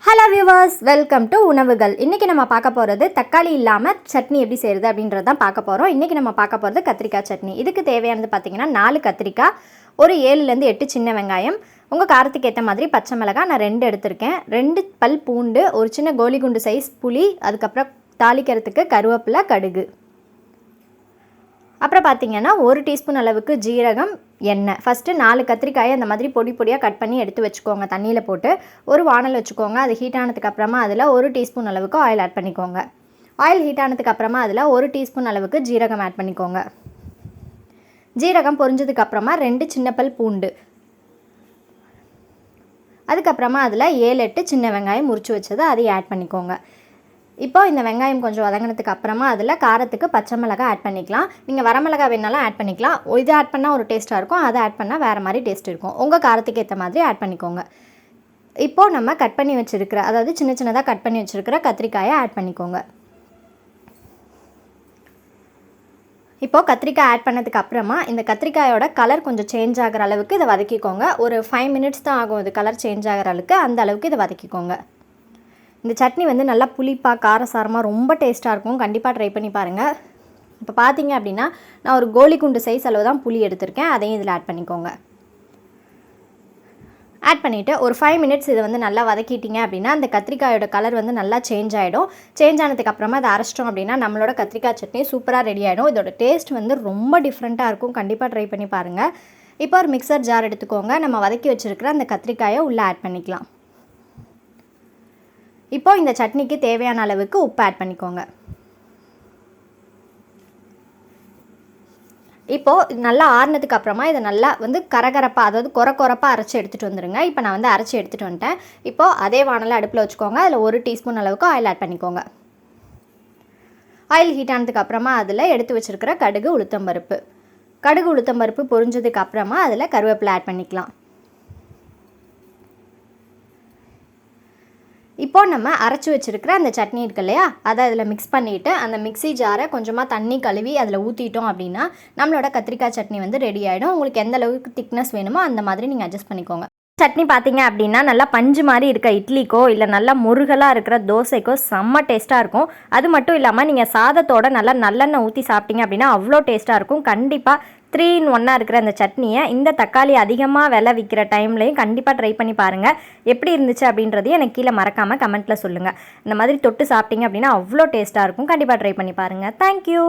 Hello viewers, welcome to உணவுகள். இன்றைக்கி நம்ம பார்க்க போகிறது தக்காளி இல்லாமல் சட்னி எப்படி செய்கிறது அப்படின்றது தான் பார்க்க போகிறோம். இன்றைக்கி நம்ம பார்க்க போகிறது கத்திரிக்காய் சட்னி. இதுக்கு தேவையானது பார்த்திங்கன்னா 4 கத்திரிக்காய், ஒரு 7லேருந்து 8 சின்ன வெங்காயம், உங்கள் காரத்துக்கு ஏற்ற மாதிரி பச்சை மிளகாய் நான் 2 எடுத்திருக்கேன், 2 பல் பூண்டு, ஒரு சின்ன கோலி குண்டு சைஸ் புளி, அதுக்கப்புறம் தாளிக்கிறதுக்கு கருவேப்பிலை, கடுகு, அப்புறம் பார்த்திங்கன்னா 1 டீஸ்பூன் அளவுக்கு ஜீரகம், எண்ணெய். ஃபஸ்ட்டு 4 கத்திரிக்காயை அந்த மாதிரி பொடி பொடியாக கட் பண்ணி எடுத்து வச்சுக்கோங்க. தண்ணியில் போட்டு ஒரு வானல் வச்சுக்கோங்க. அது ஹீட் ஆனதுக்கு அப்புறமா அதில் 1 டீஸ்பூன் அளவுக்கு ஆயில் ஆட் பண்ணிக்கோங்க. ஆயில் ஹீட் ஆனதுக்கு அப்புறமா அதில் 1 டீஸ்பூன் அளவுக்கு ஜீரகம் ஆட் பண்ணிக்கோங்க. ஜீரகம் பொரிஞ்சதுக்கு அப்புறமா 2 சின்ன பல் பூண்டு, அதுக்கப்புறமா அதில் 7-8 சின்ன வெங்காயம் முறிச்சு வச்சது அதையும் ஆட் பண்ணிக்கோங்க. இப்போது இந்த வெங்காயம் கொஞ்சம் வதங்கினதுக்கு அப்புறமா அதில் காரத்துக்கு பச்சை மிளகாய் ஆட் பண்ணிக்கலாம். நீங்கள் வரமிளகாய் வேணாலும் ஆட் பண்ணிக்கலாம். இது ஆட் பண்ணால் ஒரு டேஸ்ட்டாக இருக்கும், அதை ஆட் பண்ணால் வேறு மாதிரி டேஸ்ட் இருக்கும். உங்கள் காரத்துக்கு ஏற்ற மாதிரி ஆட் பண்ணிக்கோங்க. இப்போது நம்ம கட் பண்ணி வச்சுருக்கிற, அதாவது சின்ன சின்னதாக கட் பண்ணி வச்சுருக்கிற கத்திரிக்காயை ஆட் பண்ணிக்கோங்க. இப்போது கத்திரிக்காய் ஆட் பண்ணதுக்கு அப்புறமா இந்த கத்திரிக்காயோட கலர் கொஞ்சம் சேஞ்ச் ஆகிற அளவுக்கு இதை வதக்கிக்கோங்க. ஒரு 5 மினிட்ஸ் தான் ஆகும் இது கலர் சேஞ்ச் ஆகிற அளவுக்கு, அந்த அளவுக்கு இதை வதக்கிக்கோங்க. இந்த சட்னி வந்து நல்லா புளிப்பாக காரசாரமாக ரொம்ப டேஸ்ட்டாக இருக்கும். கண்டிப்பாக ட்ரை பண்ணி பாருங்கள். இப்போ பார்த்தீங்க அப்படின்னா நான் ஒரு கோலி குண்டு சைஸ் அளவு தான் புளி எடுத்திருக்கேன், அதையும் இதில் ஆட் பண்ணிக்கோங்க. ஆட் பண்ணிவிட்டு ஒரு 5 மினிட்ஸ் இதை வந்து நல்லா வதக்கிட்டீங்க அப்படின்னா அந்த கத்திரிக்காயோட கலர் வந்து நல்லா சேஞ்ச் ஆகிடும். சேஞ்ச் ஆனதுக்கப்புறமா அதை அரைச்சிட்டோம் அப்படின்னா நம்மளோட கத்திரிக்காய் சட்னி சூப்பராக ரெடி ஆகிடும். இதோட டேஸ்ட் வந்து ரொம்ப டிஃப்ரெண்ட்டாக இருக்கும். கண்டிப்பாக ட்ரை பண்ணி பாருங்கள். இப்போ ஒரு மிக்சர் ஜார் எடுத்துக்கோங்க. நம்ம வதக்கி வச்சுருக்கிற அந்த கத்திரிக்காயை உள்ளே ஆட் பண்ணிக்கலாம். இப்போது இந்த சட்னிக்கு தேவையான அளவுக்கு உப்பு ஆட் பண்ணிக்கோங்க. இப்போது நல்லா ஆறுனதுக்கு அப்புறமா இதை நல்லா வந்து கரகரப்பாக, அதாவது கொரப்பாக அரைச்சி எடுத்துகிட்டு வந்துடுங்க. இப்போ நான் வந்து அரைச்சி எடுத்துகிட்டு வந்துட்டேன். இப்போது அதே வானலை அடுப்பில் வச்சுக்கோங்க. அதில் 1 டீஸ்பூன் அளவுக்கு ஆயில் ஆட் பண்ணிக்கோங்க. ஆயில் ஹீட் ஆனதுக்கு அப்புறமா அதில் எடுத்து வச்சுருக்கிற கடுகு உளுத்தம்பருப்பு பொரிஞ்சதுக்கு அப்புறமா அதில் கருவேப்பிலை ஆட் பண்ணிக்கலாம். இப்போது நம்ம அரைச்சி வச்சுருக்கிற அந்த சட்னி இருக்கு இல்லையா, அதை அதில் மிக்ஸ் பண்ணிவிட்டு அந்த மிக்ஸி ஜாரை கொஞ்சமாக தண்ணி கழுவி அதில் ஊற்றிட்டோம் அப்படின்னா நம்மளோட கத்திரிக்காய் சட்னி வந்து ரெடி ஆகிடும். உங்களுக்கு எந்த அளவுக்கு திக்னஸ் வேணுமோ அந்த மாதிரி நீங்கள் அட்ஜஸ்ட் பண்ணிக்கோங்க. சட்னி பார்த்தீங்க அப்படின்னா நல்லா பஞ்சு மாதிரி இருக்க இட்லிக்கோ இல்லை நல்லா முருகலாக இருக்கிற தோசைக்கோ செம்ம டேஸ்ட்டாக இருக்கும். அது மட்டும் இல்லாமல் நீங்கள் சாதத்தோட நல்லா நல்லெண்ணெய் ஊற்றி சாப்பிட்டீங்க அப்படின்னா அவ்வளோ டேஸ்ட்டாக இருக்கும். கண்டிப்பாக 3 in 1 இருக்கிற அந்த சட்னியை இந்த தக்காளி அதிகமாக விலை விற்கிற டைம்லையும் கண்டிப்பாக ட்ரை பண்ணி பாருங்கள். எப்படி இருந்துச்சு அப்படின்றதையும் எனக்கு கீழே மறக்காமல் கமெண்ட்டில் சொல்லுங்கள். இந்த மாதிரி தொட்டு சாப்பிட்டீங்க அப்படின்னா அவ்வளோ டேஸ்ட்டாக இருக்கும். கண்டிப்பாக ட்ரை பண்ணி பாருங்கள். தேங்க்யூ.